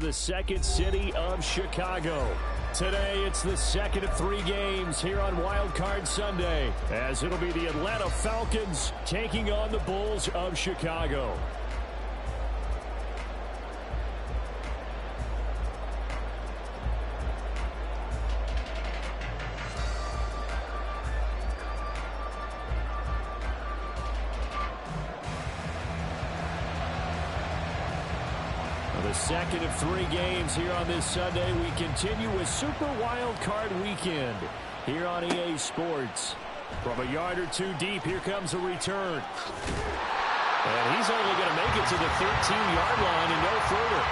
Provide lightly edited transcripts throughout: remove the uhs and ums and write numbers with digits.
the second city of Chicago. Today, it's the second of 3 games here on Wild Card Sunday, as it'll be the Atlanta Falcons taking on the Bulls of Chicago. The second of 3 games here on this Sunday. We continue with Super Wild Card Weekend here on EA Sports. From a yard or 2 deep, here comes a return. And he's only going to make it to the 13-yard line and no further.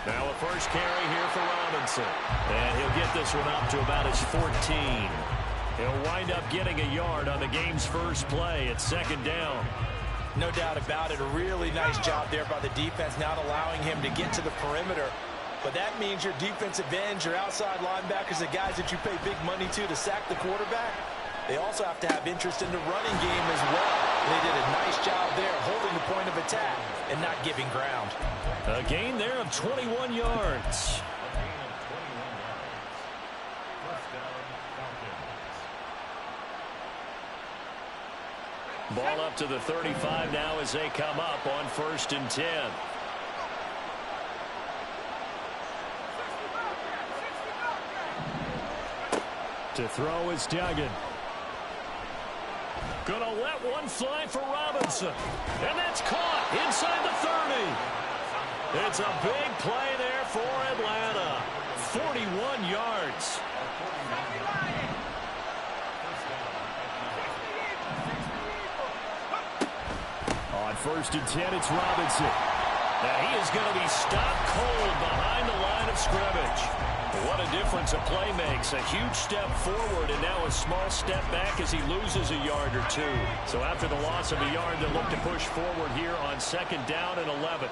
Now a first carry here for Robinson. And he'll get this one up to about his 14. He'll wind up getting a yard on the game's first play at second down. No doubt about it. A really nice job there by the defense, not allowing him to get to the perimeter. But that means your defensive ends, your outside linebackers, the guys that you pay big money to sack the quarterback, they also have to have interest in the running game as well. They did a nice job there holding the point of attack and not giving ground. A gain there of 21 yards. Ball up to the 35 now as they come up on 1st and 10. To throw is Duggan. Gonna let one fly for Robinson. And that's caught inside the 30. It's a big play there for Atlanta. 41 yards. On 1st and 10, it's Robinson. Now he is going to be stopped cold behind the line of scrimmage. What a difference a play makes. A huge step forward and now a small step back as he loses a yard or 2. So after the loss of a yard, they'll look to push forward here on 2nd down and 11.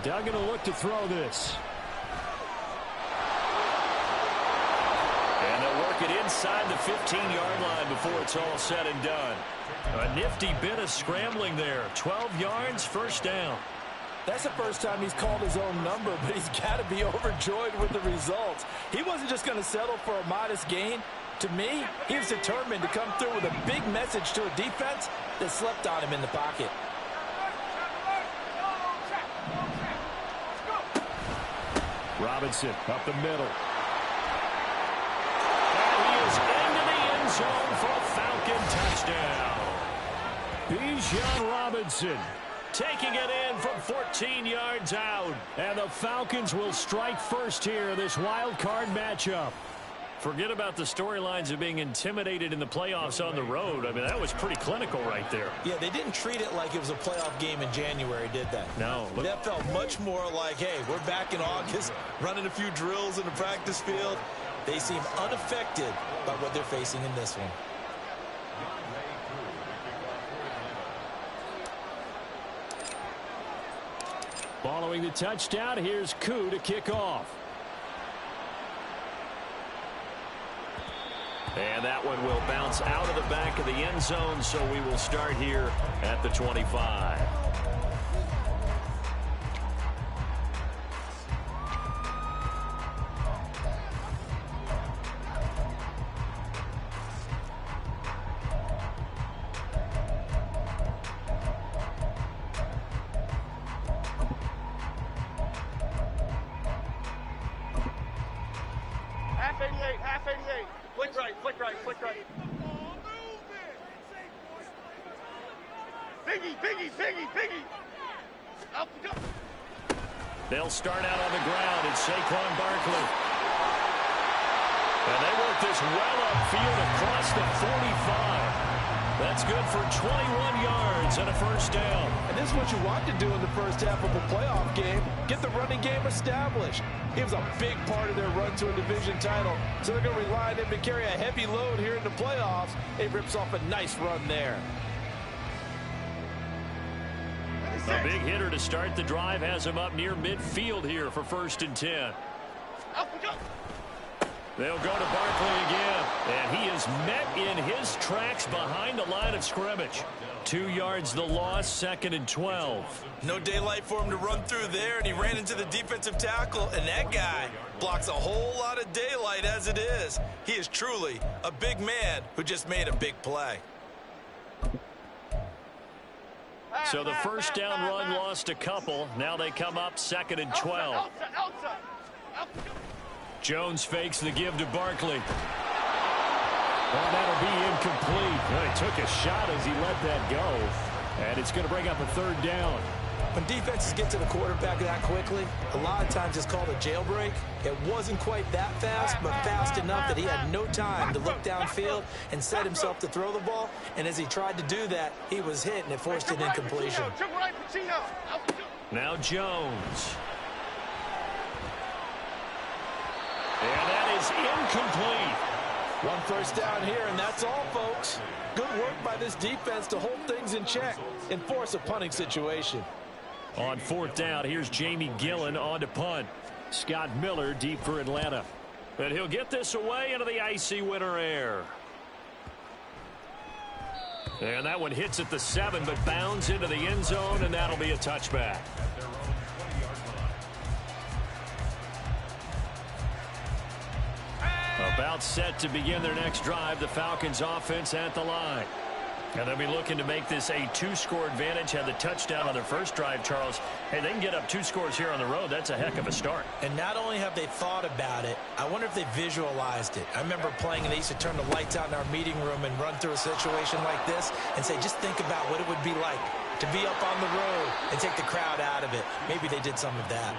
Duggan will look to throw this. And they'll work it inside the 15-yard line before it's all said and done. A nifty bit of scrambling there. 12 yards, 1st down. That's the first time he's called his own number, but he's got to be overjoyed with the results. He wasn't just going to settle for a modest gain. To me, he was determined to come through with a big message to a defense that slept on him in the pocket. Robinson up the middle. And he is into the end zone for a Falcon touchdown. Bijan Robinson taking it in from 14 yards out. And the Falcons will strike first here in this wild card matchup. Forget about the storylines of being intimidated in the playoffs on the road. I mean, that was pretty clinical right there. Yeah, they didn't treat it like it was a playoff game in January, did they? No. That felt much more like, hey, we're back in August, running a few drills in the practice field. They seem unaffected by what they're facing in this one. Following the touchdown, here's Koo to kick off. And that one will bounce out of the back of the end zone, so we will start here at the 25. Half 88, half 88. Flick right, flick right, flick right. Biggie, Biggie, Biggie, Biggie. Up, go. They'll start out on the ground. It's Saquon Barkley. And they work this well upfield across the 45. That's good for 21 yards and a first down. And this is what you want to do in the first half of a playoff game. Get the running game established. He was a big part of their run to a division title, so they're going to rely on him to carry a heavy load here in the playoffs. He rips off a nice run there. A big hitter to start the drive has him up near midfield here for 1st and 10. They'll go to Barkley again, and he is met in his tracks behind the line of scrimmage. 2 yards the loss, 2nd and 12. No daylight for him to run through there, and he ran into the defensive tackle, and that guy blocks a whole lot of daylight as it is. He is truly a big man who just made a big play. So the first down run lost a couple. Now they come up 2nd and 12. Jones fakes the give to Barkley. Well, that'll be incomplete. Well, he took a shot as he let that go. And it's going to bring up a 3rd down. When defenses get to the quarterback that quickly, a lot of times it's called a jailbreak. It wasn't quite that fast, but fast enough that he had no time to look downfield and set himself to throw the ball. And as he tried to do that, he was hit, and it forced an incompletion. Now Jones. And that is incomplete. 1 first down here, and that's all, folks. Good work by this defense to hold things in check and force a punting situation. On 4th down, here's Jamie Gillen on to punt. Scott Miller deep for Atlanta. And he'll get this away into the icy winter air. And that one hits at the 7, but bounds into the end zone, and that'll be a touchback. About set to begin their next drive, the Falcons offense at the line. And they'll be looking to make this a 2-score advantage. Had the touchdown on their first drive, Charles. Hey, they can get up 2 scores here on the road. That's a heck of a start. And not only have they thought about it, I wonder if they visualized it. I remember playing, and they used to turn the lights out in our meeting room and run through a situation like this and say, just think about what it would be like to be up on the road and take the crowd out of it. Maybe they did some of that.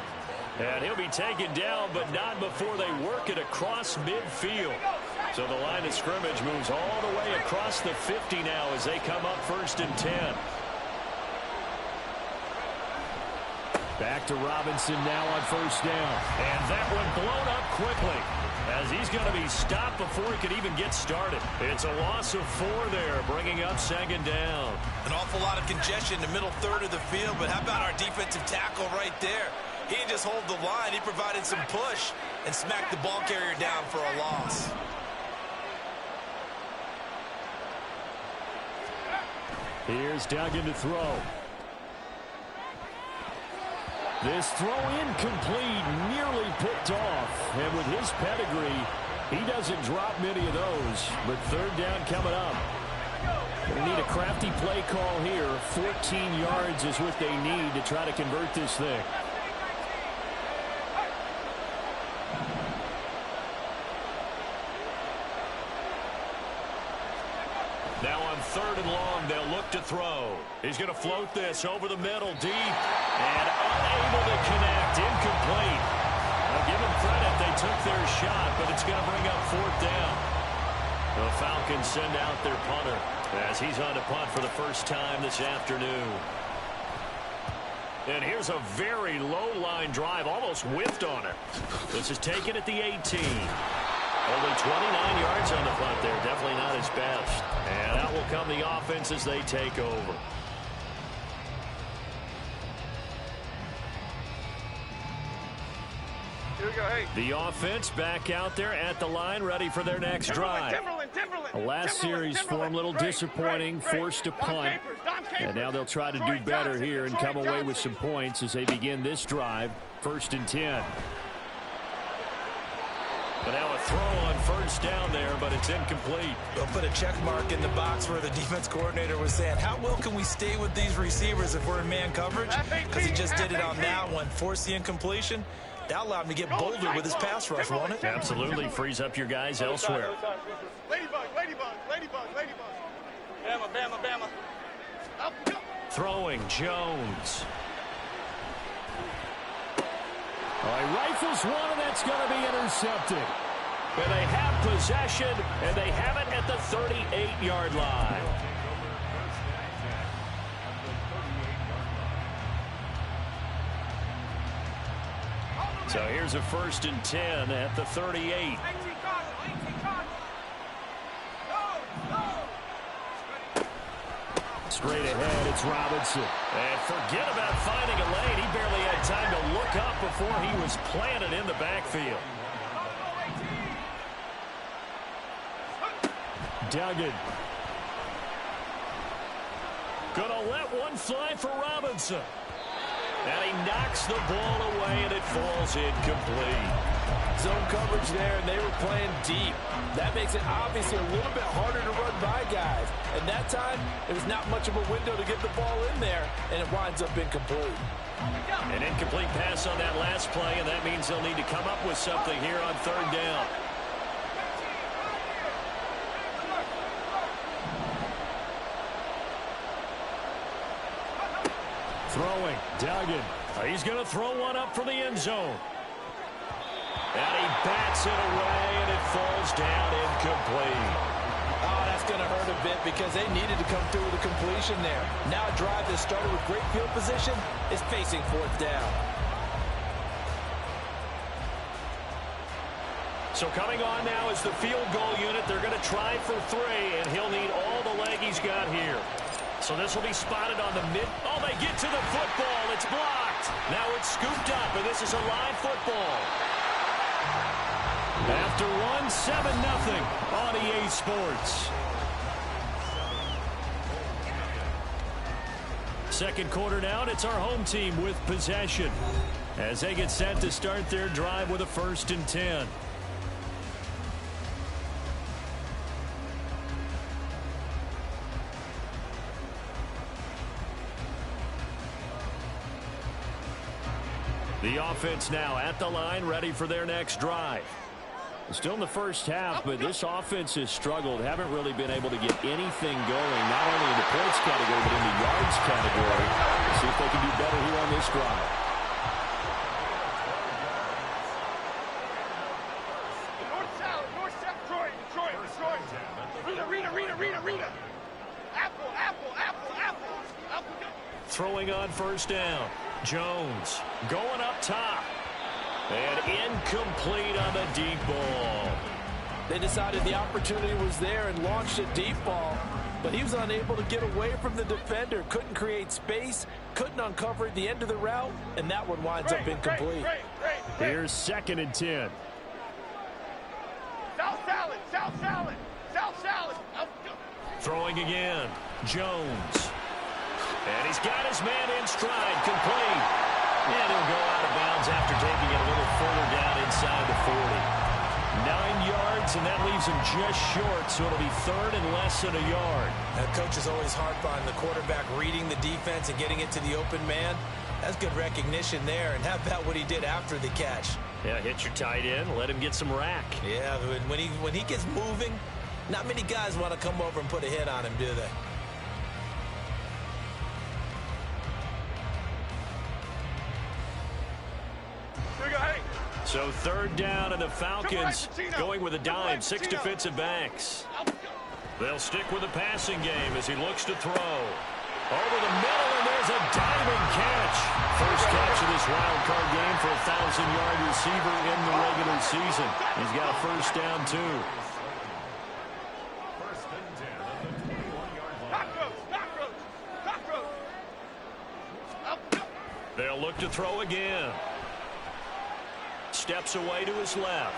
And he'll be taken down, but not before they work it across midfield. So the line of scrimmage moves all the way across the 50 now as they come up 1st and 10. Back to Robinson now on 1st down. And that one blown up quickly as he's going to be stopped before he could even get started. It's a loss of 4 there, bringing up 2nd down. An awful lot of congestion in the middle third of the field, but how about our defensive tackle right there? He didn't just hold the line. He provided some push and smacked the ball carrier down for a loss. Here's Duggan to throw. This throw incomplete, nearly picked off. And with his pedigree, he doesn't drop many of those. But 3rd down coming up. They need a crafty play call here. 14 yards is what they need to try to convert this thing. Now on 3rd and long, they'll look to throw. He's going to float this over the middle, deep, and unable to connect, incomplete. I'll give them credit, they took their shot, but it's going to bring up 4th down. The Falcons send out their punter as he's on to punt for the first time this afternoon. And here's a very low-line drive, almost whiffed on it. This is taken at the 18. Only 29 yards on the punt there. Definitely not his best. And out will come the offense as they take over. Here we go, hey. The offense back out there at the line, ready for their next drive. The last series for them, a little disappointing, forced to punt. And now they'll try to do better here and come away with some points as they begin this drive, 1st and 10. But now a throw on 1st down there, but it's incomplete. They'll put a check mark in the box where the defense coordinator was saying, how well can we stay with these receivers if we're in man coverage? Because he just did it on that one, forced the incompletion. That allowed him to get bolder with his pass rush, won't it? Absolutely, frees up your guys elsewhere. Ladybug, ladybug, ladybug, ladybug. Bama, Bama, Bama. Up, go. Throwing, Jones. All right, rifles one, and that's going to be intercepted. And they have possession, and they have it at the 38-yard line. So here's a 1st and 10 at the 38. Straight ahead, it's Robinson. And forget about finding a lane. He barely had time to look up before he was planted in the backfield. Duggan. Gonna let one fly for Robinson. And he knocks the ball away, and it falls incomplete. Zone coverage there, and they were playing deep. That makes it obviously a little bit harder to run by guys. And that time, there was not much of a window to get the ball in there, and it winds up incomplete. An incomplete pass on that last play, and that means they'll need to come up with something here on 3rd down. Throwing, Duggan. He's going to throw one up for the end zone. And he bats it away, and it falls down incomplete. Oh, that's going to hurt a bit because they needed to come through with a completion there. Now a drive that started with great field position is facing 4th down. So coming on now is the field goal unit. They're going to try for 3, and he'll need all the leg he's got here. So this will be spotted on the mid. Oh, they get to the football. It's blocked. Now it's scooped up, and this is a live football. After 7-0 on EA Sports. Second quarter down, it's our home team with possession as they get set to start their drive with a 1st and 10. The offense now at the line, ready for their next drive. Still in the first half, but this offense has struggled. Haven't really been able to get anything going, not only in the points category, but in the yards category. Let's see if they can do better here on this drive. North south, Detroit. Rita. Apple. Throwing on 1st down. Jones going up top. And incomplete on the deep ball. They decided the opportunity was there and launched a deep ball, but he was unable to get away from the defender, couldn't create space, couldn't uncover the end of the route, and that one winds up incomplete. Here's 2nd and 10. South salad. Throwing again. Jones. And he's got his man in stride, complete. And he'll go out of bounds after taking it a little further down inside the 40. 9 yards, and that leaves him just short, so it'll be 3rd and less than a yard. That coach is always harp on the quarterback reading the defense and getting it to the open man. That's good recognition there, and how about what he did after the catch? Yeah, hit your tight end, let him get some rack. Yeah, when he gets moving, not many guys want to come over and put a hit on him, do they? So 3rd down, and the Falcons going with a dime, 6 defensive backs. They'll stick with the passing game as he looks to throw. Over the middle, and there's a diving catch. First catch of this wild card game for a 1,000-yard receiver in the regular season. He's got a 1st down, too. They'll look to throw again. Steps away to his left.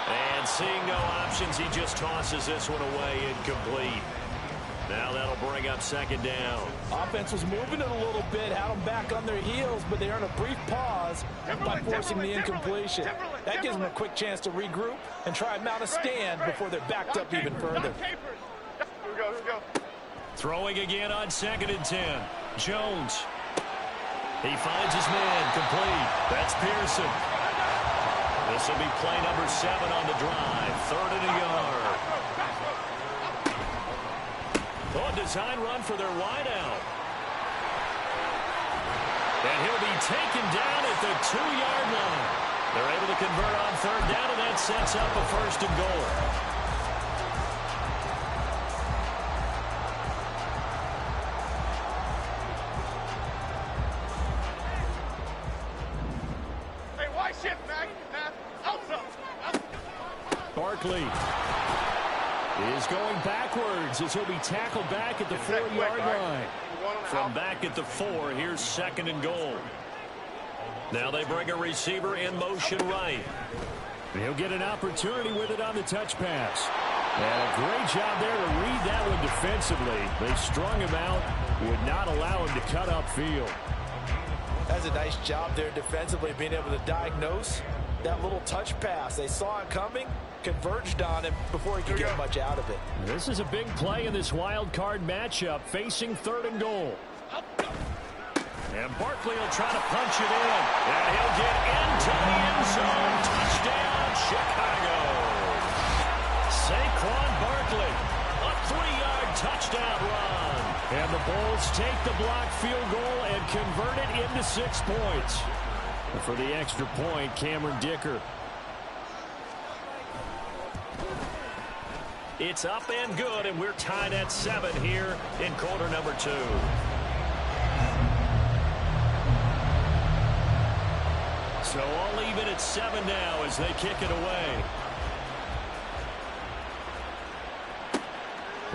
And seeing no options, he just tosses this one away, incomplete. Now that'll bring up 2nd down. Offense was moving it a little bit, had them back on their heels, but they earned a brief pause by forcing the incompletion. That gives them a quick chance to regroup and try and mount a stand before they're backed up even further. Here we go. Throwing again on 2nd and 10. Jones. He finds his man, complete. That's Pearson. This will be play number 7 on the drive. 3rd and a yard. Oh, a design run for their wideout. And he'll be taken down at the 2-yard line. They're able to convert on 3rd down, and that sets up a 1st and goal. Barkley is going backwards as he'll be tackled back at the 4-yard line. From back at the 4, here's 2nd and goal. Now they bring a receiver in motion right. He'll get an opportunity with it on the touch pass. And a great job there to read that one defensively. They strung him out, would not allow him to cut upfield. That's a nice job there defensively, being able to diagnose that little touch pass. They saw it coming, converged on him before he could get much out of it. This is a big play in this wild card matchup, facing 3rd and goal. And Barkley will try to punch it in. And he'll get into the end zone. Touchdown, Chicago. Saquon Barkley, a 3-yard touchdown run. And the Bulls take the blocked field goal and convert it into 6 points. And for the extra point, Cameron Dicker. It's up and good, and we're tied at 7 here in quarter number 2. So all even at 7 now as they kick it away.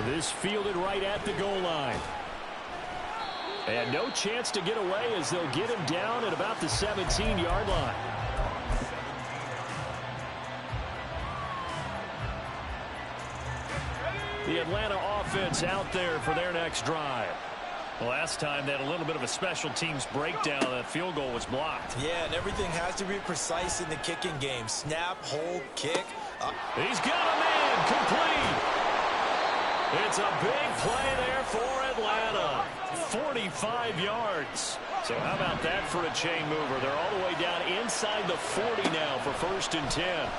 This fielded right at the goal line. And no chance to get away as they'll get him down at about the 17-yard line. The Atlanta offense out there for their next drive. Last time they had a little bit of a special teams breakdown. That field goal was blocked. Yeah, and everything has to be precise in the kicking game. Snap, hold, kick. He's got a man complete. It's a big play there for Atlanta. 45 yards. So how about that for a chain mover? They're all the way down inside the 40 now for 1st and 10.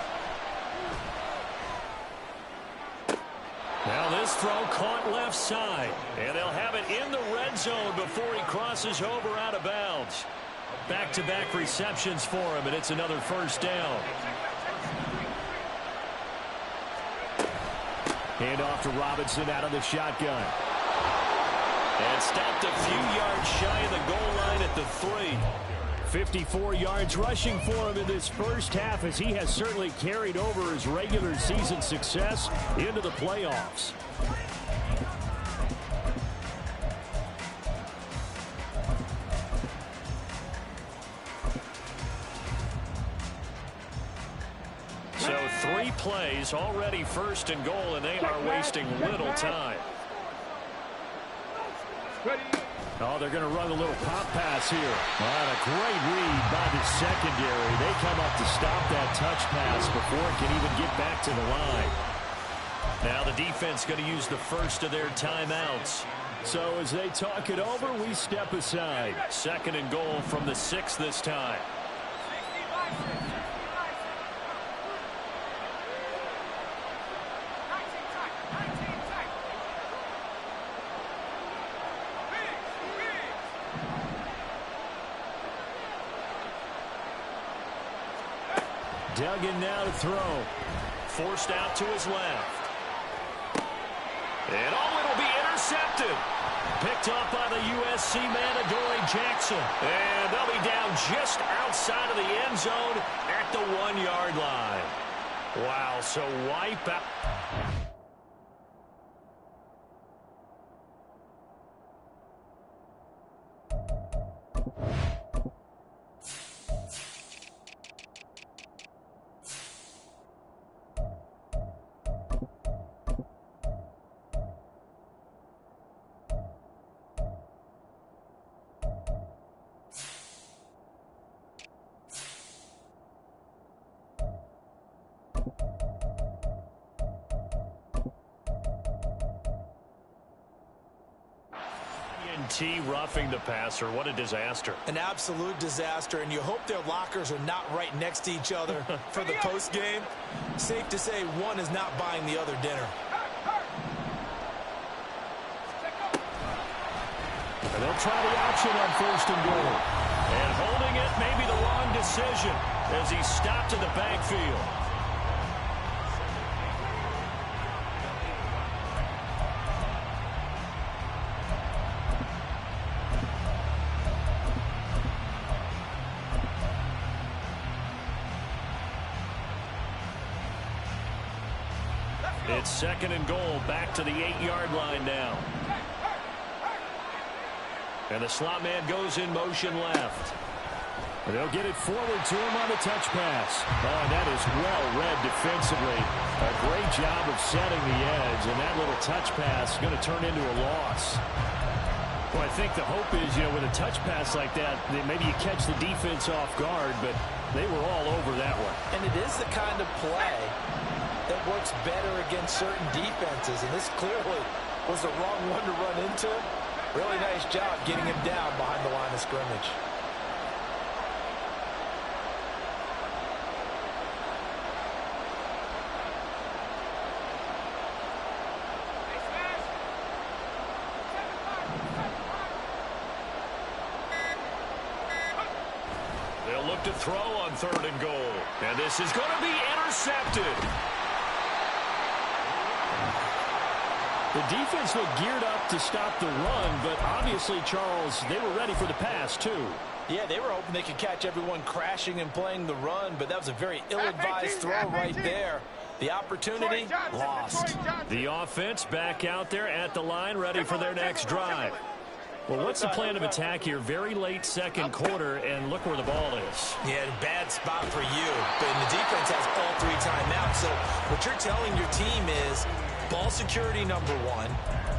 Now this throw caught left side. And they'll have it in the red zone before he crosses over out of bounds. Back-to-back receptions for him, and it's another 1st down. Hand off to Robinson out of the shotgun. And stopped a few yards shy of the goal line at the 3. 54 yards rushing for him in this first half, as he has certainly carried over his regular season success into the playoffs. So 3 plays, already 1st and goal, and they are wasting little time. Oh, they're going to run a little pop pass here. And a great read by the secondary. They come up to stop that touch pass before it can even get back to the line. Now the defense going to use the first of their timeouts. So as they talk it over, we step aside. 2nd and goal from the 6 this time. Duggan now to throw. Forced out to his left. And it'll be intercepted. Picked up by the USC man, Adoree Jackson. And they'll be down just outside of the end zone at the 1-yard line. Wow, so wipe out. Roughing the passer. What a disaster. An absolute disaster, and you hope their lockers are not right next to each other for the post game. Safe to say one is not buying the other dinner. And they'll try the option on 1st and goal. And holding it may be the wrong decision as he stopped in the backfield. It's 2nd and goal, back to the 8-yard line now. And the slot man goes in motion left. They'll get it forward to him on the touch pass. Oh, and that is well read defensively. A great job of setting the edge, and that little touch pass is going to turn into a loss. Well, I think the hope is, with a touch pass like that, maybe you catch the defense off guard, but they were all over that one. And it is the kind of play that works better against certain defenses, and this clearly was the wrong one to run into. Really nice job getting him down behind the line of scrimmage. They'll look to throw on 3rd and goal. And this is going to be intercepted. The defense looked geared up to stop the run, but obviously, Charles, they were ready for the pass, too. Yeah, they were hoping they could catch everyone crashing and playing the run, but that was a very ill-advised throw right there. The opportunity, lost. The offense back out there at the line, ready for their next drive. Well, what's the plan of attack here? Very late 2nd quarter, and look where the ball is. Yeah, bad spot for you. But the defense has all 3 timeouts. So what you're telling your team is ball security #1.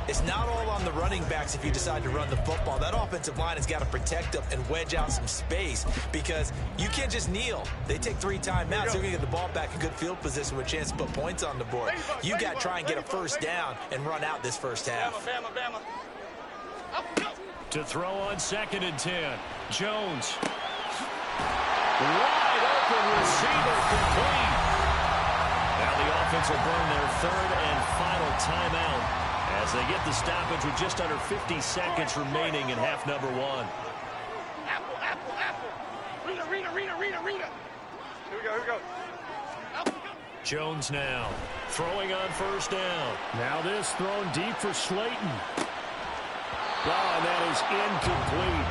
It's not all on the running backs if you decide to run the football. That offensive line has got to protect them and wedge out some space because you can't just kneel. They take 3 timeouts. They're going to get the ball back in good field position with a chance to put points on the board. You got to try and get a first down and run out this first half. To throw on 2nd and 10. Jones. Wide open receiver complete. Now the offense will burn their 3rd and final timeout as they get the stoppage with just under 50 seconds remaining in half #1. Apple, apple, apple. Rita. Here we go. Apple. Jones now throwing on 1st down. Now this thrown deep for Slayton. Oh, and that is incomplete.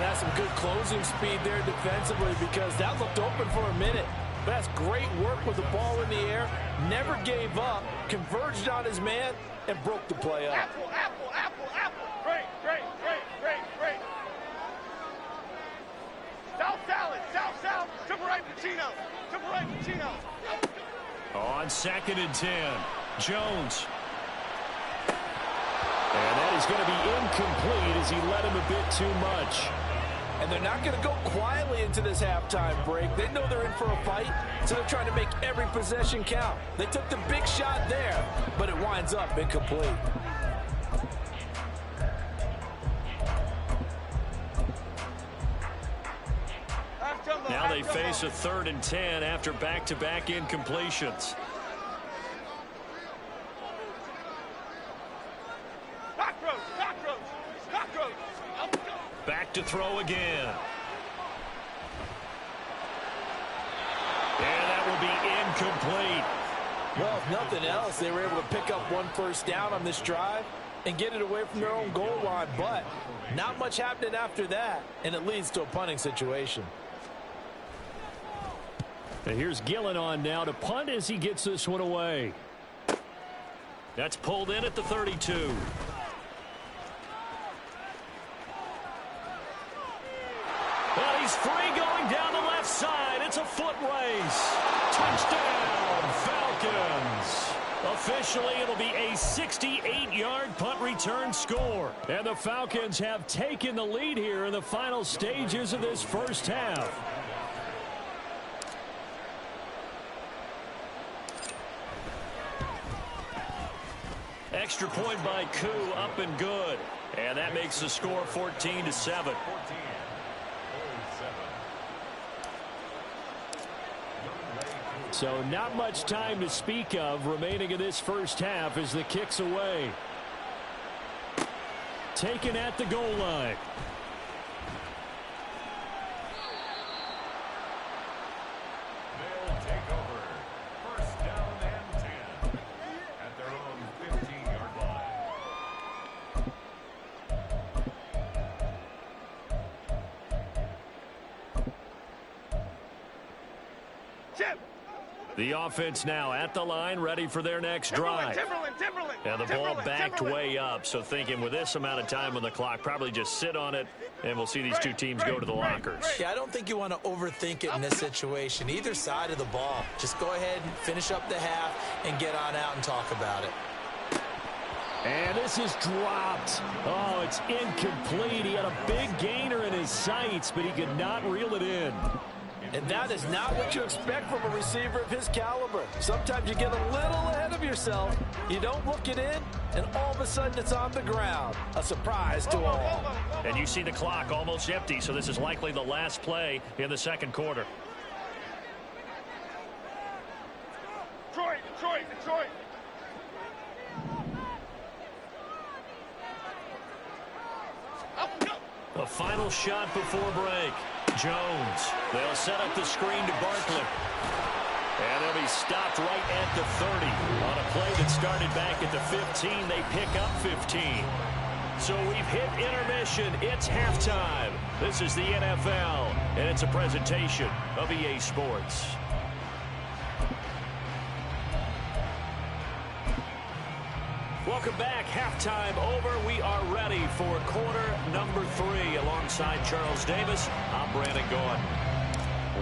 That's some good closing speed there defensively because that looked open for a minute. But that's great work with the ball in the air. Never gave up, converged on his man, and broke the play up. Apple. Great. South. Triple right, Pacino. On 2nd and 10. Jones. And that is going to be incomplete as he led him a bit too much. And they're not going to go quietly into this halftime break. They know they're in for a fight, so they're trying to make every possession count. They took the big shot there, but it winds up incomplete. Now they face a 3rd and 10 after back-to-back incompletions. Back to throw again. And that will be incomplete. Well, if nothing else, they were able to pick up 1 first down on this drive and get it away from their own goal line. But not much happening after that, and it leads to a punting situation. And here's Gillen on now to punt as he gets this one away. That's pulled in at the 32. Well, he's free going down the left side. It's a foot race. Touchdown, Falcons. Officially, it'll be a 68-yard punt return score. And the Falcons have taken the lead here in the final stages of this first half. Extra point by Koo, up and good. And that makes the score 14-7. So not much time to speak of remaining in this first half as the kick's away. Taken at the goal line. They'll take over. First down and 10 at their own 15-yard line. The offense now at the line, ready for their next drive. And the ball backed way up, so thinking with this amount of time on the clock, probably just sit on it, and we'll see these two teams go to the lockers. Yeah, I don't think you want to overthink it in this situation. Either side of the ball. Just go ahead and finish up the half and get on out and talk about it. And this is dropped. Oh, it's incomplete. He had a big gainer in his sights, but he could not reel it in. And that is not what you expect from a receiver of his caliber. Sometimes you get a little ahead of yourself. You don't look it in, and all of a sudden it's on the ground. A surprise to all. And you see the clock almost empty, so this is likely the last play in the second quarter. Detroit. A final shot before break. Jones. They'll set up the screen to Barkley. And they'll be stopped right at the 30. On a play that started back at the 15, they pick up 15. So we've hit intermission. It's halftime. This is the NFL, and it's a presentation of EA Sports. Welcome back. Halftime over. We are ready for quarter number 3. Alongside Charles Davis, I'm Brandon Gaudin.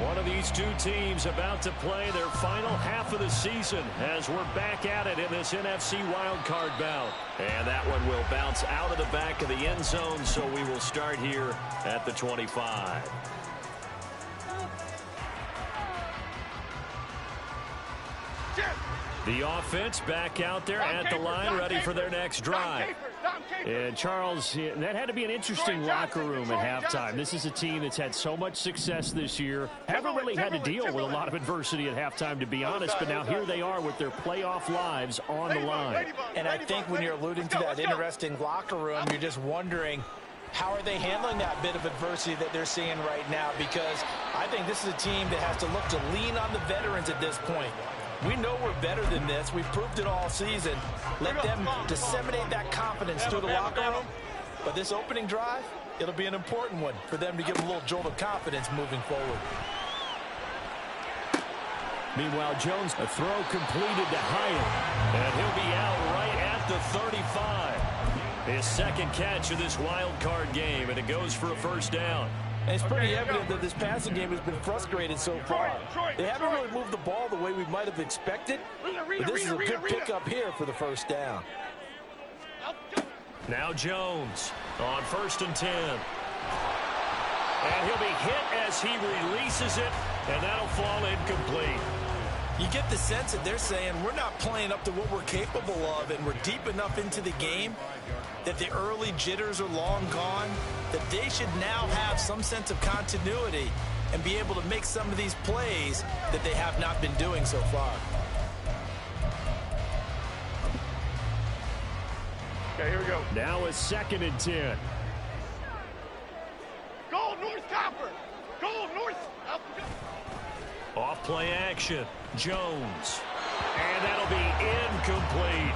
One of these two teams about to play their final half of the season as we're back at it in this NFC wildcard bout. And that one will bounce out of the back of the end zone, so we will start here at the 25. The offense back out there at the line, ready for their next drive. And Charles, that had to be an interesting locker room at halftime. This is a team that's had so much success this year. Haven't really had to deal with a lot of adversity at halftime, to be honest, but now here they are with their playoff lives on the line. And I think when you're alluding to that interesting locker room, you're just wondering, how are they handling that bit of adversity that they're seeing right now? Because I think this is a team that has to look to lean on the veterans at this point. We know we're better than this. We've proved it all season. Let them disseminate that confidence through the locker room. But this opening drive, it'll be an important one for them to give them a little jolt of confidence moving forward. Meanwhile, Jones, a throw completed to Hyatt. And he'll be out right at the 35. His second catch of this wild card game, and it goes for a first down. And it's pretty evident that this passing game has been frustrated so far. They haven't really moved the ball the way we might have expected, but this is a good pickup here for the first down. Now Jones on 1st and 10. And he'll be hit as he releases it, and that'll fall incomplete. You get the sense that they're saying we're not playing up to what we're capable of, and we're deep enough into the game that the early jitters are long gone, that they should now have some sense of continuity and be able to make some of these plays that they have not been doing so far. Okay, here we go. Now a 2nd and 10. Go, North Copper! Go, North! Off play action. Jones. And that'll be incomplete.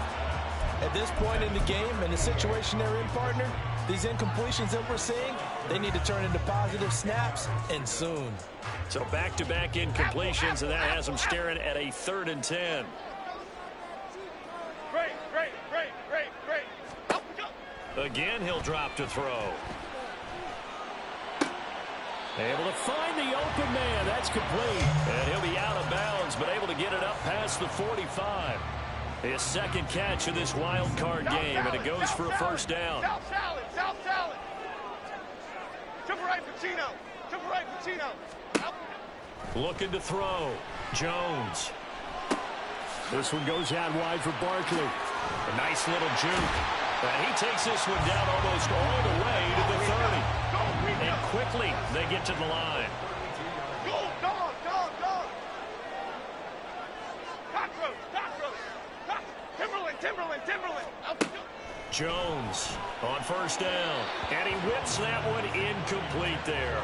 At this point in the game and the situation they're in, partner, these incompletions that we're seeing, they need to turn into positive snaps, and soon. So back-to-back incompletions, and that has them staring at a 3rd and 10. Great. Again, he'll drop to throw. Able to find the open man. That's complete. And he'll be out of bounds, but able to get it up past the 45. His second catch of this wild card game, and it goes for a first down. South salad. To the right, Pacino. Looking to throw. Jones. This one goes out wide for Barkley. A nice little juke. And he takes this one down almost all the way to the 30. And quickly, they get to the line. Go, dog. Cockroach. Timberland. Jones on 1st down. And he whips that one incomplete there.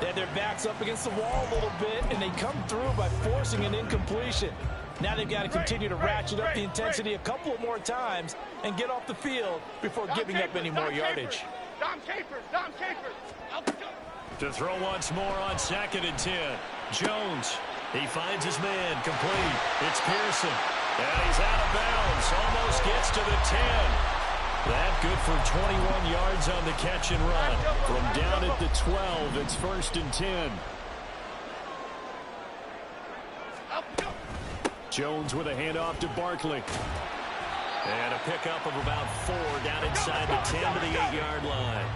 They had their backs up against the wall a little bit, and they come through by forcing an incompletion. Now they've got to continue to ratchet up the intensity a couple of more times and get off the field before giving up any more yardage. Dom Capers. To throw once more on 2nd and 10. Jones He finds his man, complete. It's Pearson. And he's out of bounds. Almost gets to the 10. That good for 21 yards on the catch and run. From down at the 12, it's 1st and 10. Jones with a handoff to Barkley. And a pickup of about 4 down inside the 10 to the 8-yard line.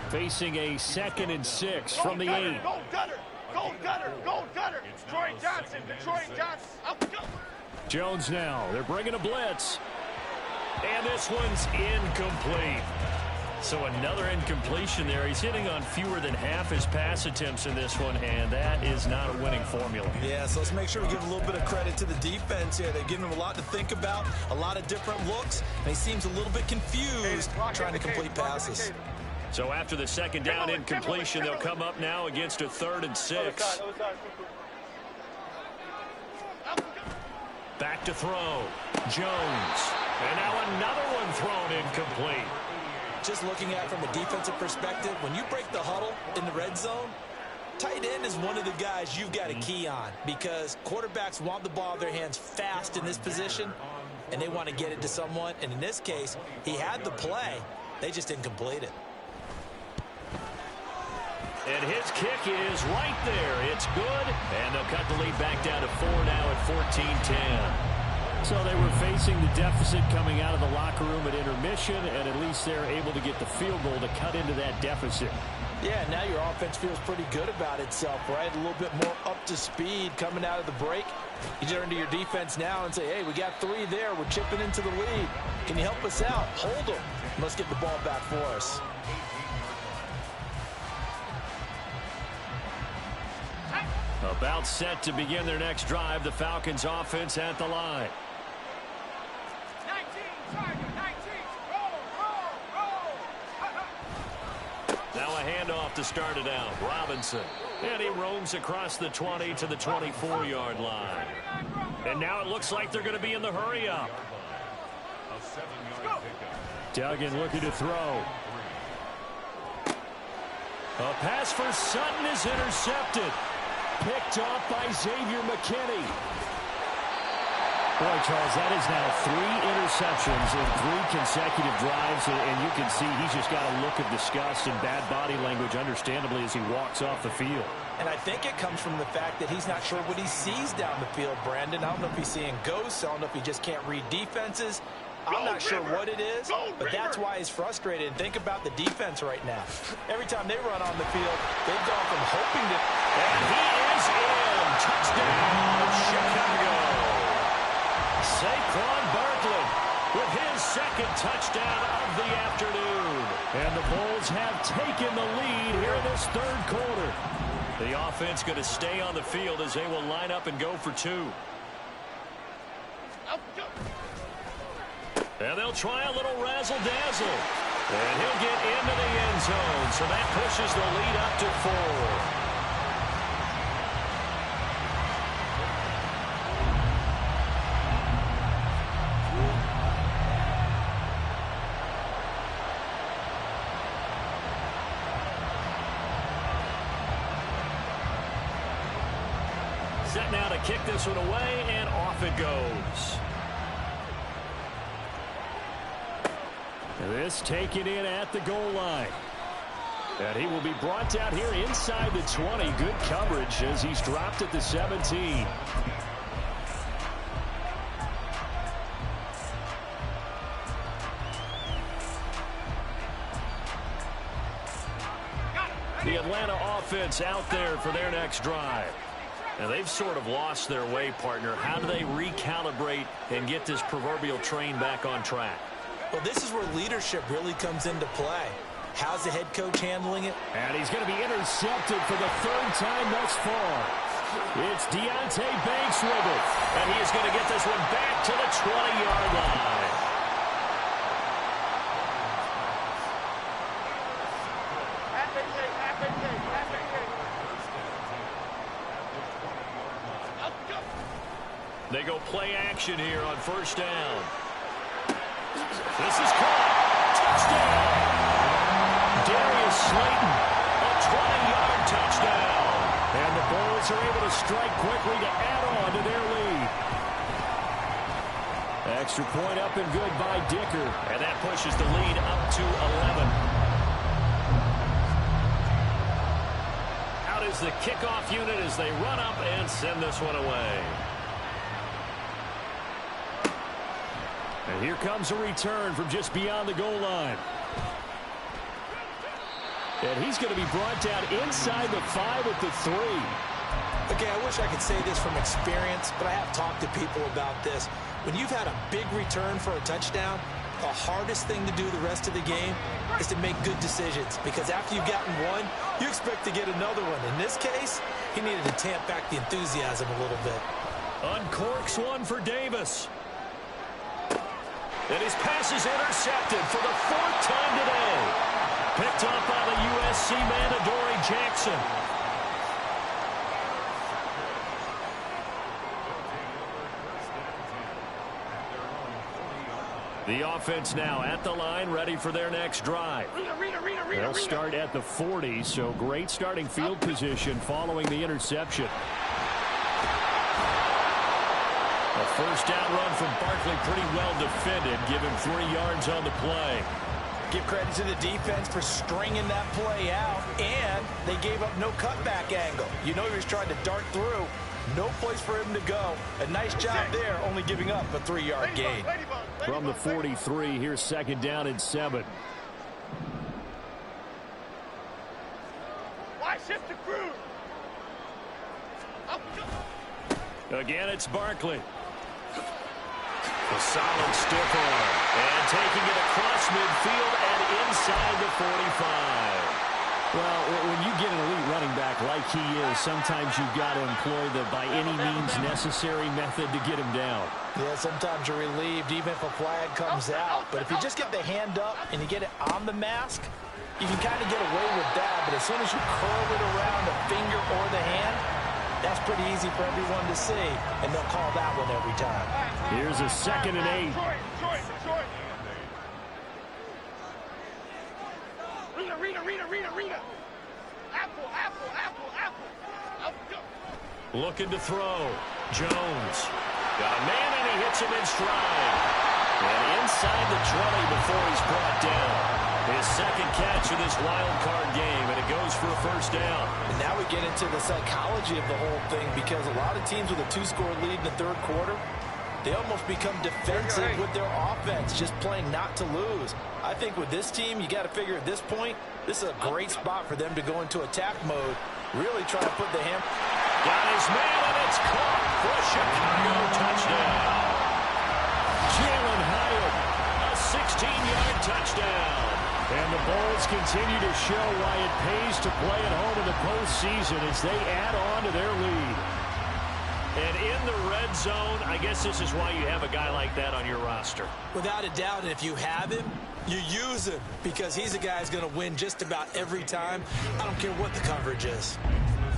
Facing a 2nd and 6 from the 8. Gold gutter! Gold gutter! Gold gutter! Detroit Johnson! Detroit Johnson! Jones now. They're bringing a blitz. And this one's incomplete. So another incompletion there. He's hitting on fewer than half his pass attempts in this one, and that is not a winning formula. Yeah, so let's make sure we give a little bit of credit to the defense here. They're giving him a lot to think about, a lot of different looks, and he seems a little bit confused trying to complete passes. So after the 2nd down incompletion, they'll come up now against a 3rd and 6. Back to throw. Jones. And now another one thrown incomplete. Just looking at it from a defensive perspective, when you break the huddle in the red zone, tight end is one of the guys you've got a key on because quarterbacks want the ball in their hands fast in this position, and they want to get it to someone. And in this case, he had the play. They just didn't complete it. And his kick is right there. It's good. And they'll cut the lead back down to 4 now at 14-10. So they were facing the deficit coming out of the locker room at intermission, and at least they're able to get the field goal to cut into that deficit. Yeah, now your offense feels pretty good about itself, right? A little bit more up to speed coming out of the break. You turn to your defense now and say, hey, we got 3 there. We're chipping into the lead. Can you help us out? Hold them. Let's get the ball back for us. About set to begin their next drive, the Falcons offense at the line. 19, 19, roll. Now a handoff to start it out. Robinson. And he roams across the 20 to the 24-yard line. And now it looks like they're going to be in the hurry up. Duggan looking to throw. A pass for Sutton is intercepted. Picked off by Xavier McKinney. Boy, Charles, that is now 3 interceptions in 3 consecutive drives, and you can see he's just got a look of disgust and bad body language, understandably, as he walks off the field. And I think it comes from the fact that he's not sure what he sees down the field, Brandon. I don't know if he's seeing ghosts. I don't know if he just can't read defenses. I'm not sure what it is, but that's why he's frustrated. And think about the defense right now. Every time they run on the field, they've gone from hoping to... And he is in. Touchdown, Chicago. Saquon Barkley with his 2nd touchdown of the afternoon. And the Bulls have taken the lead here in this 3rd quarter. The offense going to stay on the field as they will line up and go for 2. And they'll try a little razzle-dazzle. And he'll get into the end zone. So that pushes the lead up to 4. Set now to kick this one away, and off it goes. This taken in at the goal line. And he will be brought down here inside the 20. Good coverage as he's dropped at the 17. The Atlanta offense out there for their next drive. Now, they've sort of lost their way, partner. How do they recalibrate and get this proverbial train back on track? Well, this is where leadership really comes into play. How's the head coach handling it? And he's going to be intercepted for the 3rd time thus far. It's Deonte Banks with it. And he is going to get this one back to the 20-yard line. They go play action here on 1st down. This is caught. Touchdown. Darius Slayton, a 20-yard touchdown. And the Bulls are able to strike quickly to add on to their lead. Extra point up and good by Dicker. And that pushes the lead up to 11. Out is the kickoff unit as they run up and send this one away. And here comes a return from just beyond the goal line. And he's going to be brought down inside the 5 at the 3. Okay, I wish I could say this from experience, but I have talked to people about this. When you've had a big return for a touchdown, the hardest thing to do the rest of the game is to make good decisions, because after you've gotten one, you expect to get another one. In this case, he needed to tamp back the enthusiasm a little bit. Uncorks one for Davis. And his pass is intercepted for the 4th time today. Picked up by the USC man, Adoree Jackson. The offense now at the line, ready for their next drive. They'll start at the 40, so great starting field position following the interception. A first down run from Barkley, pretty well defended. Give him 3 yards on the play. Give credit to the defense for stringing that play out, and they gave up no cutback angle. You know he was trying to dart through. No place for him to go. A nice job there, only giving up a 3-yard gain. From the 43, here's 2nd down and 7. Why shift the crew? Again, it's Barkley. A solid stiff arm. And taking it across midfield and inside the 45. Well, when you get an elite running back like he is, sometimes you've got to employ the by any means necessary method to get him down. Yeah, sometimes you're relieved even if a flag comes out. But if you just get the hand up and you get it on the mask, you can kind of get away with that. But as soon as you curl it around the finger or the hand, that's pretty easy for everyone to see, and they'll call that one every time. Here's a 2nd and 8. Rita. Apple. Looking to throw. Jones. Got a man, and he hits him in stride. And inside the 20 before he's brought down. His 2nd catch of this wild card game, and it goes for a first down. And now we get into the psychology of the whole thing, because a lot of teams with a 2-score lead in the 3rd quarter, they almost become defensive with their offense, just playing not to lose. I think with this team, you got to figure at this point, this is a great spot for them to go into attack mode, really try to put the hand. Got his man, and it's caught for a Chicago touchdown. Jalen Hyatt, a 16-yard touchdown. And the Bulls continue to show why it pays to play at home in the postseason as they add on to their lead. And in the red zone, I guess this is why you have a guy like that on your roster. Without a doubt, and if you have him, you use him, because he's a guy who's going to win just about every time. I don't care what the coverage is.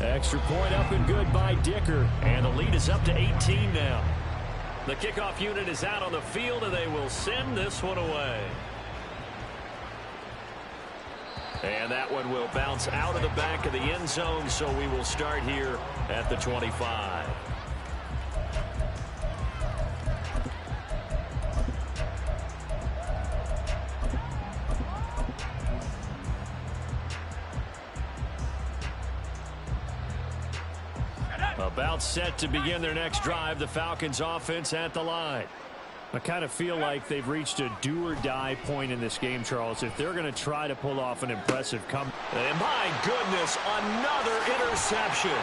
Extra point up and good by Dicker. And the lead is up to 18 now. The kickoff unit is out on the field, and they will send this one away. And that one will bounce out of the back of the end zone, so we will start here at the 25. About set to begin their next drive, the Falcons offense at the line. I kind of feel like they've reached a do-or-die point in this game, Charles, if they're going to try to pull off an impressive comeback. And my goodness, another interception.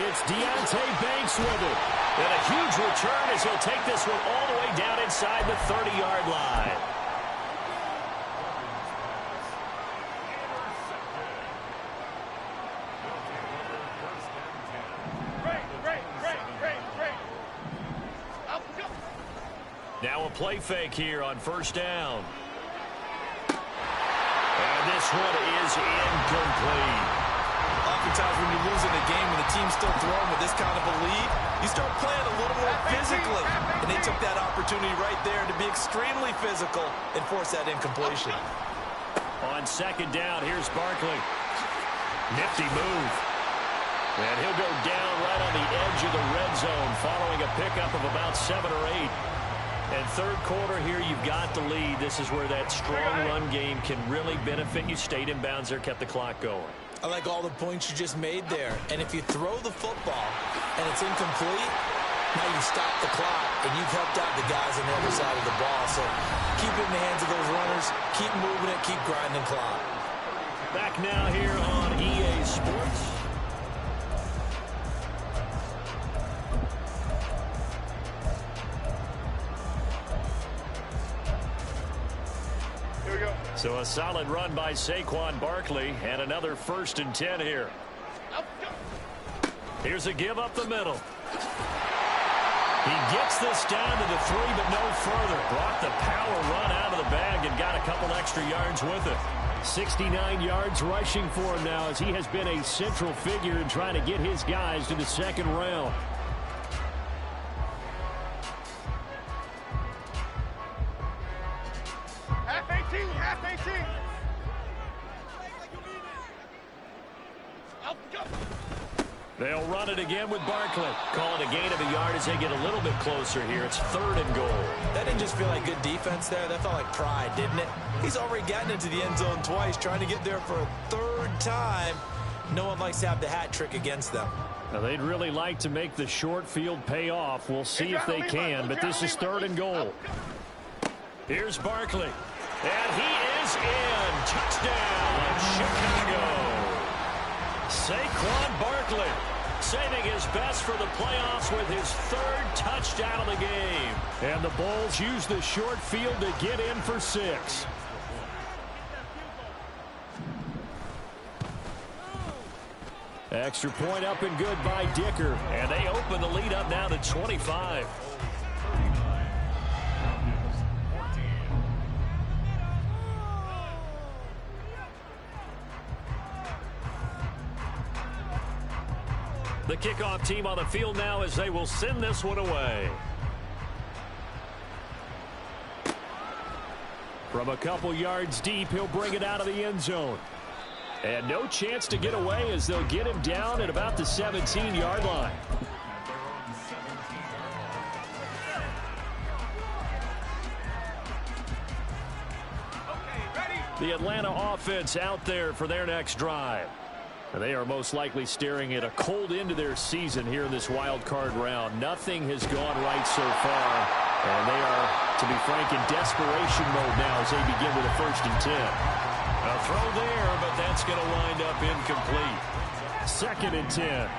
It's Deonte Banks with it. And a huge return as he'll take this one all the way down inside the 30-yard line. Now a play fake here on first down. And this one is incomplete. Oftentimes when you're losing a game and the team's still throwing with this kind of a lead, you start playing a little more physically. And they took that opportunity right there to be extremely physical and force that incompletion. On 2nd down, here's Barkley. Nifty move. And he'll go down right on the edge of the red zone following a pickup of about 7 or 8. And third quarter here, you've got the lead. This is where that strong run game can really benefit you. Stayed in bounds there, kept the clock going. I like all the points you just made there. And if you throw the football and it's incomplete, now you stop the clock and you've helped out the guys on the other side of the ball. So keep it in the hands of those runners. Keep moving it. Keep grinding clock. Back now here on EA Sports. So a solid run by Saquon Barkley and another 1st and 10 here. Here's a give up the middle. He gets this down to the 3, but no further. Brought the power run out of the bag and got a couple extra yards with it. 69 yards rushing for him now as he has been a central figure in trying to get his guys to the 2nd round. Half 18. They'll run it again with Barkley. Call it a gain of a yard as they get a little bit closer here. It's 3rd and goal. That didn't just feel like good defense there. That felt like pride, didn't it? He's already gotten into the end zone twice, trying to get there for a 3rd time. No one likes to have the hat trick against them. Now, they'd really like to make the short field pay off. We'll see if they can, but this is 3rd and goal. Here's Barkley. And he is in. Touchdown, Chicago. Saquon Barkley saving his best for the playoffs with his 3rd touchdown of the game. And the Bulls use the short field to get in for 6. Extra point up and good by Dicker. And they open the lead up now to 25. The kickoff team on the field now as they will send this one away. From a couple yards deep, he'll bring it out of the end zone. And no chance to get away as they'll get him down at about the 17-yard line. The Atlanta offense out there for their next drive. They are most likely staring at a cold end to their season here in this wild card round. Nothing has gone right so far, and they are, to be frank, in desperation mode now as they begin with a 1st and 10. A throw there, but that's going to wind up incomplete. 2nd and 10.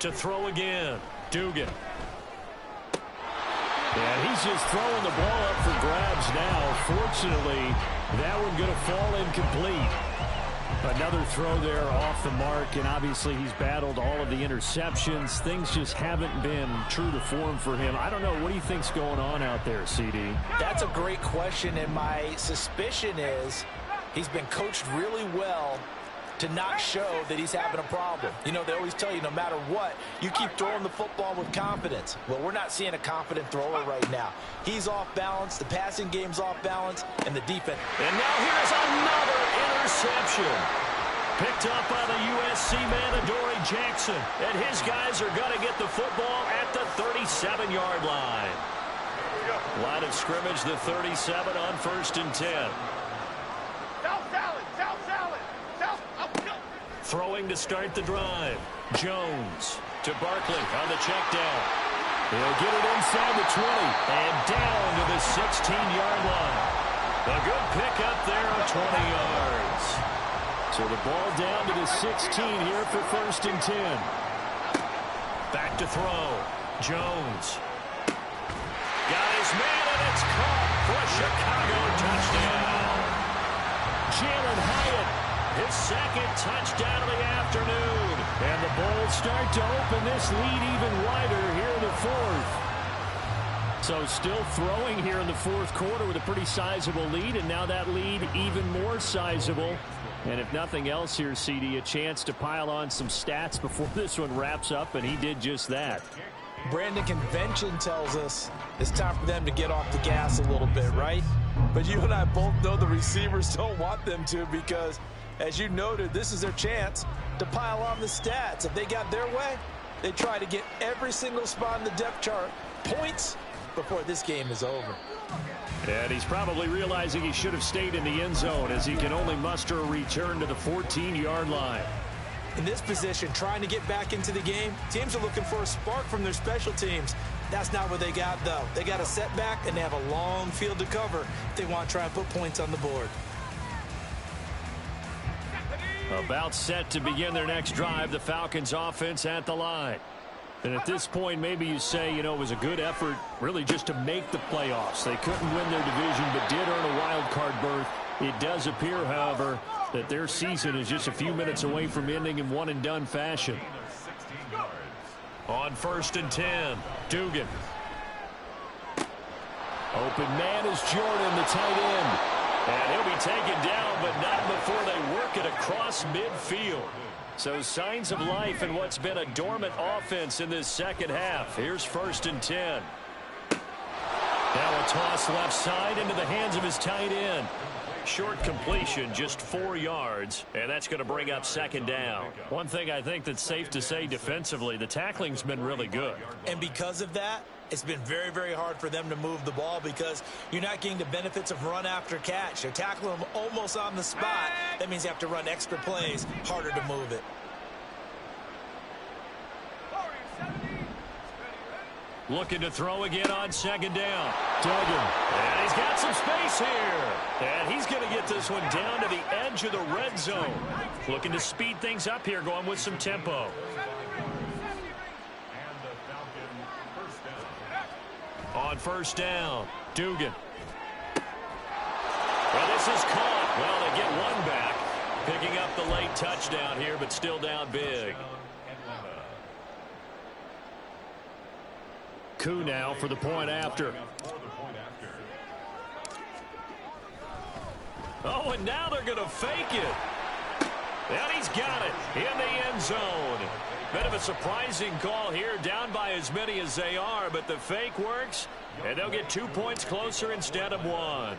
To throw again, Dugan. And he's just throwing the ball up for grabs now. Fortunately, that one going to fall incomplete. Another throw there off the mark, and obviously he's battled all of the interceptions. Things just haven't been true to form for him. I don't know. What do you think's going on out there, CD? That's a great question, and my suspicion is he's been coached really well to not show that he's having a problem. You know, they always tell you no matter what, you keep throwing the football with confidence. Well, we're not seeing a confident thrower right now. He's off balance, the passing game's off balance, and the defense. And now here's another interception. Picked up by the USC man, Adoree Jackson. And his guys are going to get the football at the 37-yard line. Line of scrimmage, the 37 on 1st and 10. Throwing to start the drive. Jones to Barkley on the check down. He'll get it inside the 20 and down to the 16-yard line. A good pickup there of 20 yards. So the ball down to the 16 here for 1st and 10. Back to throw. Jones. Got his man, and it's caught for a Chicago touchdown. Jalen Hyatt. His 2nd touchdown of the afternoon. And the Bulls start to open this lead even wider here in the 4th. So still throwing here in the 4th quarter with a pretty sizable lead. And now that lead even more sizable. And if nothing else here, CD, a chance to pile on some stats before this one wraps up. And he did just that. Brandon, convention tells us it's time for them to get off the gas a little bit, right? But you and I both know the receivers don't want them to because, as you noted, this is their chance to pile on the stats. If they got their way, they try to get every single spot in the depth chart points before this game is over. And he's probably realizing he should have stayed in the end zone as he can only muster a return to the 14-yard line. In this position, trying to get back into the game, teams are looking for a spark from their special teams. That's not what they got, though. They got a setback, and they have a long field to cover if they want to try and put points on the board. About set to begin their next drive, the Falcons offense at the line. And at this point, maybe you say, it was a good effort really just to make the playoffs. They couldn't win their division but did earn a wild card berth. It does appear, however, that their season is just a few minutes away from ending in one-and-done fashion. On 1st and 10, Dugan. Open man is Jordan, the tight end. And he'll be taken down, but not before they work it across midfield. So signs of life in what's been a dormant offense in this second half. Here's 1st and 10. Now a toss left side into the hands of his tight end. Short completion, just 4 yards, and that's going to bring up 2nd down. One thing I think that's safe to say defensively, the tackling's been really good. And because of that, it's been very, very hard for them to move the ball because you're not getting the benefits of run after catch. They're tackling them almost on the spot. That means you have to run extra plays, harder to move it. Looking to throw again on 2nd down. Duggan. And he's got some space here. And he's going to get this one down to the edge of the red zone. Looking to speed things up here, going with some tempo. On 1st down, Dugan. Well, this is caught. Well, they get one back. Picking up the late touchdown here, but still down big. Koo now for the point after. Oh, and now they're going to fake it. And he's got it in the end zone. Bit of a surprising call here, down by as many as they are, but the fake works, and they'll get 2 points closer instead of 1.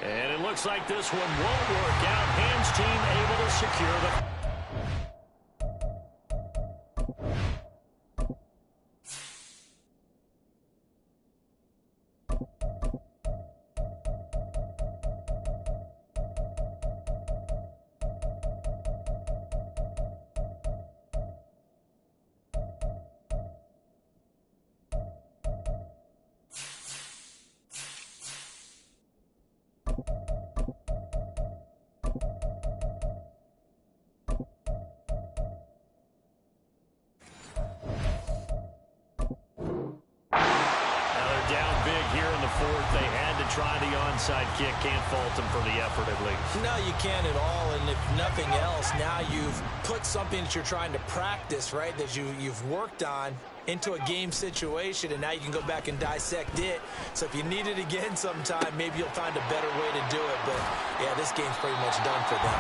And it looks like this one won't work out. Ham's team able to secure the... They had to try the onside kick. Can't fault them for the effort, at least. No, you can't at all. And if nothing else, now you've put something that you're trying to practice, right, that you've worked on into a game situation, and now you can go back and dissect it. So if you need it again sometime, maybe you'll find a better way to do it. But, yeah, this game's pretty much done for them.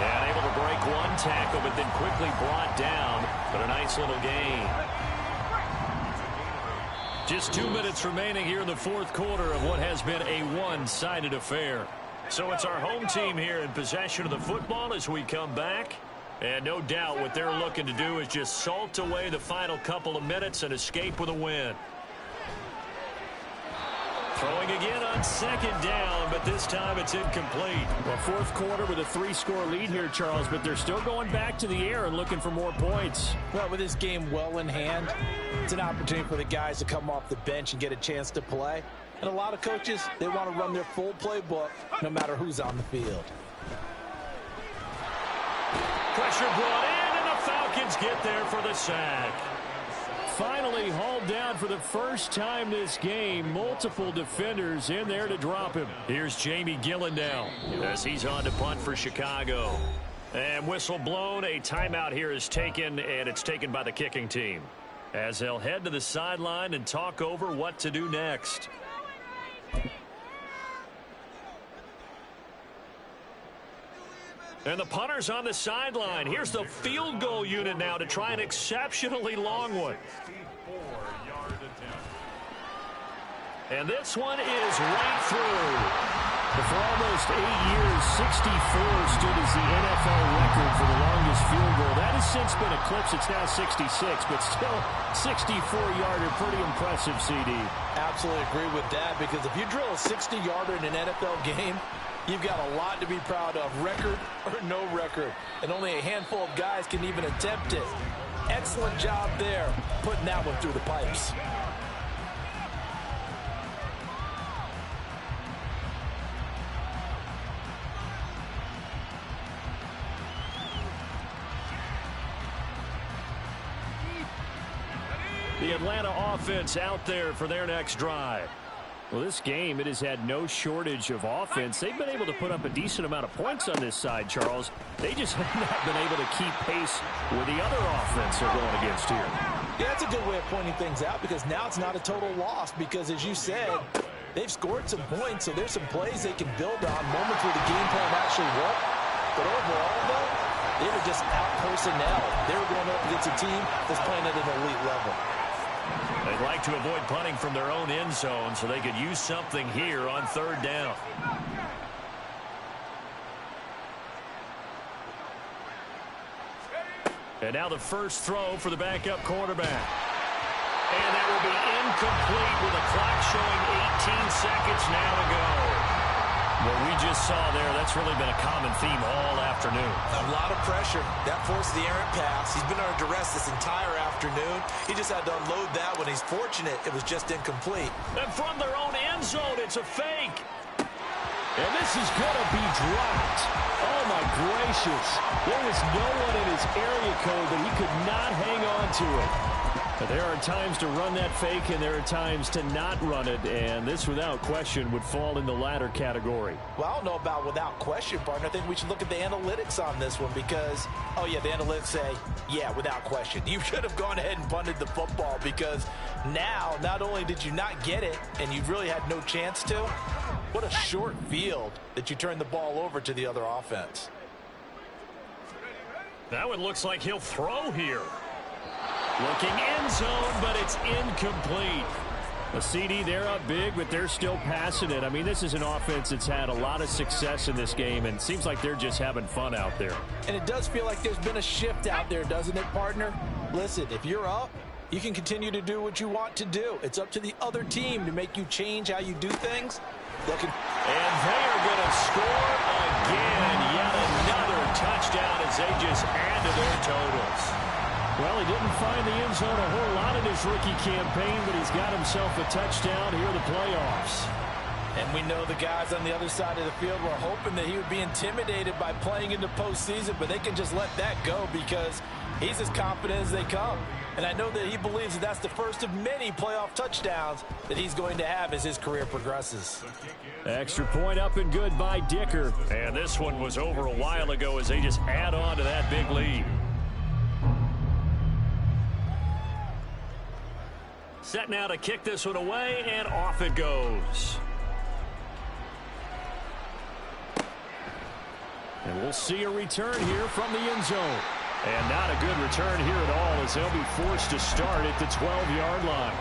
And able to break one tackle, but then quickly brought down. But a nice little gain. Just 2 minutes remaining here in the 4th quarter of what has been a one-sided affair. So it's our home team here in possession of the football as we come back. And no doubt what they're looking to do is just salt away the final couple of minutes and escape with a win. Throwing again on 2nd down, but this time it's incomplete. Well, 4th quarter with a 3-score lead here, Charles, but they're still going back to the air and looking for more points. Well, with this game well in hand, it's an opportunity for the guys to come off the bench and get a chance to play. And a lot of coaches, they want to run their full playbook no matter who's on the field. Pressure brought in, and the Falcons get there for the sack. Finally hauled down for the first time this game. Multiple defenders in there to drop him. Here's Jamie Gillen now as he's on to punt for Chicago. And whistle blown. A timeout here is taken, and it's taken by the kicking team, as they'll head to the sideline and talk over what to do next. And the punter's on the sideline. Here's the field goal unit now to try an exceptionally long one. 64-yard attempt. And this one is right through. For almost 8 years, 64 stood as the NFL record for the longest field goal. That has since been eclipsed. It's now 66, but still 64-yarder. Pretty impressive, CD. Absolutely agree with that, because if you drill a 60-yarder in an NFL game, you've got a lot to be proud of, record or no record. And only a handful of guys can even attempt it. Excellent job there, putting that one through the pipes. The Atlanta offense out there for their next drive. Well, this game, it has had no shortage of offense. They've been able to put up a decent amount of points on this side, Charles. They just have not been able to keep pace with the other offense they're going against here. Yeah, that's a good way of pointing things out, because now it's not a total loss, because as you said, they've scored some points, so there's some plays they can build on, moments where the game plan actually worked. But overall, though, they were just out personnel. They were going up against a team that's playing at an elite level. They'd like to avoid punting from their own end zone so they could use something here on third down. And now the first throw for the backup quarterback. And that will be incomplete with the clock showing 18 seconds now to go. What we just saw there, that's really been a common theme all afternoon. A lot of pressure. That forced the errant pass. He's been under duress this entire afternoon. He just had to unload that one. He's fortunate it was just incomplete. And from their own end zone, it's a fake. And this is going to be dropped. Oh, my gracious. There was no one in his area code, but he could not hang on to it. But there are times to run that fake, and there are times to not run it, and this, without question, would fall in the latter category. Well, I don't know about without question, partner. I think we should look at the analytics on this one because, oh, yeah, the analytics say, yeah, without question. You should have gone ahead and punted the football, because now, not only did you not get it, and you really had no chance to, what a short field that you turned the ball over to the other offense. That one looks like he'll throw here. Looking end zone, but it's incomplete. A CD, they're up big, but they're still passing it. I mean, this is an offense that's had a lot of success in this game, and it seems like they're just having fun out there. And it does feel like there's been a shift out there, doesn't it, partner? Listen, if you're up, you can continue to do what you want to do. It's up to the other team to make you change how you do things. And they are going to score again. Yet another touchdown as they just add to their totals. Well, he didn't find the end zone a whole lot in his rookie campaign, but he's got himself a touchdown here in the playoffs. And we know the guys on the other side of the field were hoping that he would be intimidated by playing in the postseason, but they can just let that go because he's as confident as they come. And I know that he believes that that's the first of many playoff touchdowns that he's going to have as his career progresses. Extra point up and good by Dicker. And this one was over a while ago as they just add on to that big lead. Set now to kick this one away, and off it goes. And we'll see a return here from the end zone. And not a good return here at all as they'll be forced to start at the 12-yard line.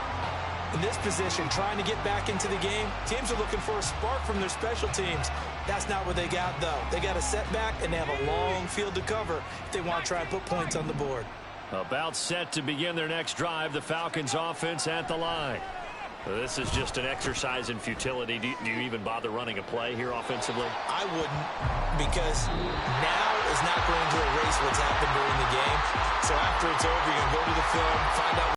In this position, trying to get back into the game, teams are looking for a spark from their special teams. That's not what they got, though. They got a setback, and they have a long field to cover if they want to try and put points on the board. About set to begin their next drive, the Falcons offense at the line. This is just an exercise in futility. Do you even bother running a play here offensively? I wouldn't, because now is not going to erase what's happened during the game. So after it's over, you're going to go to the film, find out